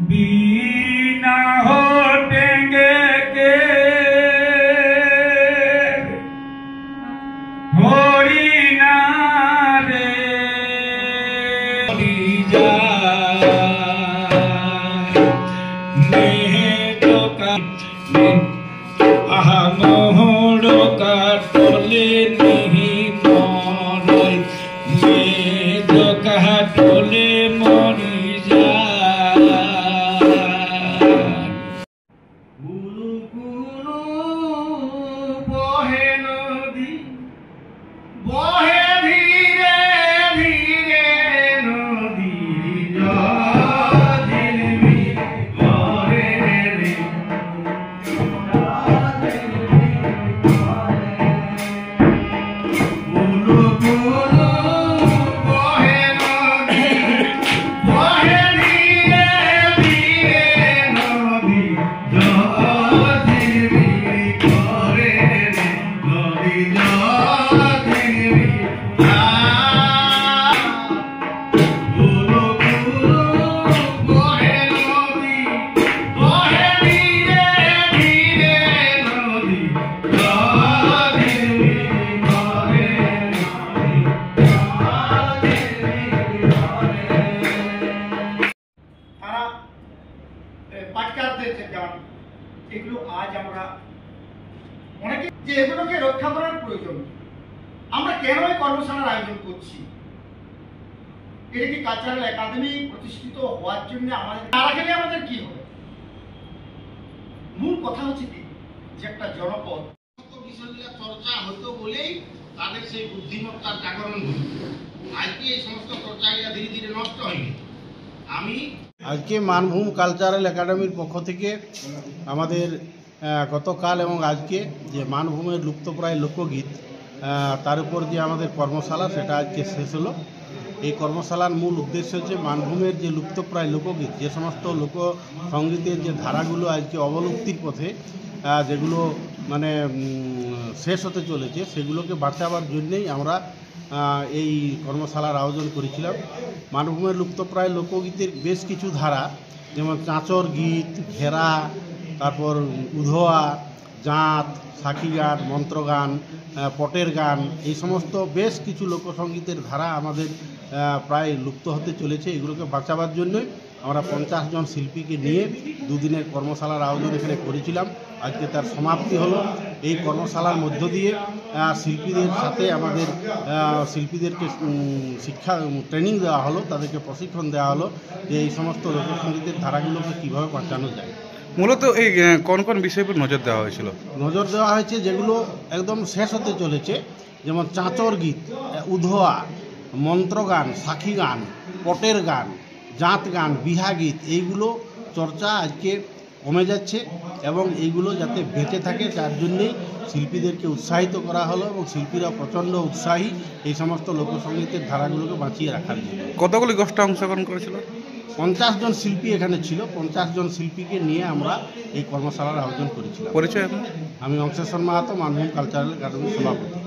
बीना होटेंगे के होरी ना रे जा नेहरो का मोहरो का टोले नहीं मोरई नेहरो का टोले मोरी जा বহে ধীরে ধীরে নদী ঝিলমি করে রে গুলু গুলু বহে নদী বহে ধীরে ধীরে নদী ঝিলমি করে রে নদী পাটকারদের যে গান এগুলো আজ আমরা অনেকে যে এগুলোকে রক্ষা করার প্রয়োজন। আমরা কেন এই কর্মশালার আয়োজন করছি? এটা কি কালচারাল একাডেমি প্রতিষ্ঠিত হওয়ার জন্য আমাদের তারা গেলে আমাদের কি হবে? মূল কথা হচ্ছে কি যে একটা জনপদ বিষয়গুলো চর্চা হতো বলেই তাদের সেই বুদ্ধিমত্তার জাগরণ হল। আজকে এই সমস্ত চর্চাগুলো ধীরে ধীরে নষ্ট হয়নি। আমি আজকে মানভূম কালচারাল একাডেমির পক্ষ থেকে আমাদের গতকাল এবং আজকে যে মানভূমের লুপ্তপ্রায় লোকগীত তার উপর যে আমাদের কর্মশালা সেটা আজকে শেষ হলো। এই কর্মশালার মূল উদ্দেশ্য হচ্ছে মানভূমের যে লুপ্তপ্রায় লোকগীত, যে সমস্ত লোকসঙ্গীতের যে ধারাগুলো আজকে অবলুপ্তির পথে, যেগুলো মানে শেষ হতে চলেছে, সেগুলোকে বাঁচাবার জন্যেই আমরা এই কর্মশালার আয়োজন করেছিলাম। মানভূমের লুপ্তপ্রায় লোকগীতের বেশ কিছু ধারা, যেমন চাঁচর গীত, ঘেরা, তারপর উধোয়া, জাঁত, সাখী গান, মন্ত্রগান, পটের গান, এই সমস্ত বেশ কিছু লোকসঙ্গীতের ধারা আমাদের প্রায় লুপ্ত হতে চলেছে। এগুলোকে বাঁচাবার জন্যই আমরা 50 জন শিল্পীকে নিয়ে দুদিনের কর্মশালার আয়োজন এখানে করেছিলাম। আজকে তার সমাপ্তি হলো। এই কর্মশালার মধ্য দিয়ে শিল্পীদের সাথে আমাদের শিল্পীদেরকে শিক্ষা ট্রেনিং দেওয়া হলো, তাদেরকে প্রশিক্ষণ দেওয়া হলো যে এই সমস্ত লোকসঙ্গীতের ধারাগুলোকে কীভাবে বাঁচানো যায়। মূলত এই কোন কোন বিষয়ের উপর নজর দেওয়া হয়েছিল? নজর দেওয়া হয়েছে যেগুলো একদম শেষ হতে চলেছে, যেমন চাঁচর গীত, উধোয়া, মন্ত্রগান, সাখী গান, পটের গান, জাঁত গান, বিহা গীত, এইগুলো চর্চা আজকে কমে যাচ্ছে এবং এইগুলো যাতে বেঁচে থাকে তার জন্যেই শিল্পীদেরকে উৎসাহিত করা হলো এবং শিল্পীরা প্রচণ্ড উৎসাহী এই সমস্ত লোকসঙ্গীতের ধারাগুলোকে বাঁচিয়ে রাখার জন্য। কতগুলি গোষ্ঠী অংশগ্রহণ করেছিল? 50 জন শিল্পী এখানে ছিল। 50 জন শিল্পীকে নিয়ে আমরা এই কর্মশালার আয়োজন করেছিলাম। পরিচয়? আমি অংশেশ্বর মাহাতো, মানভূম কালচারাল একাডেমির সভাপতি।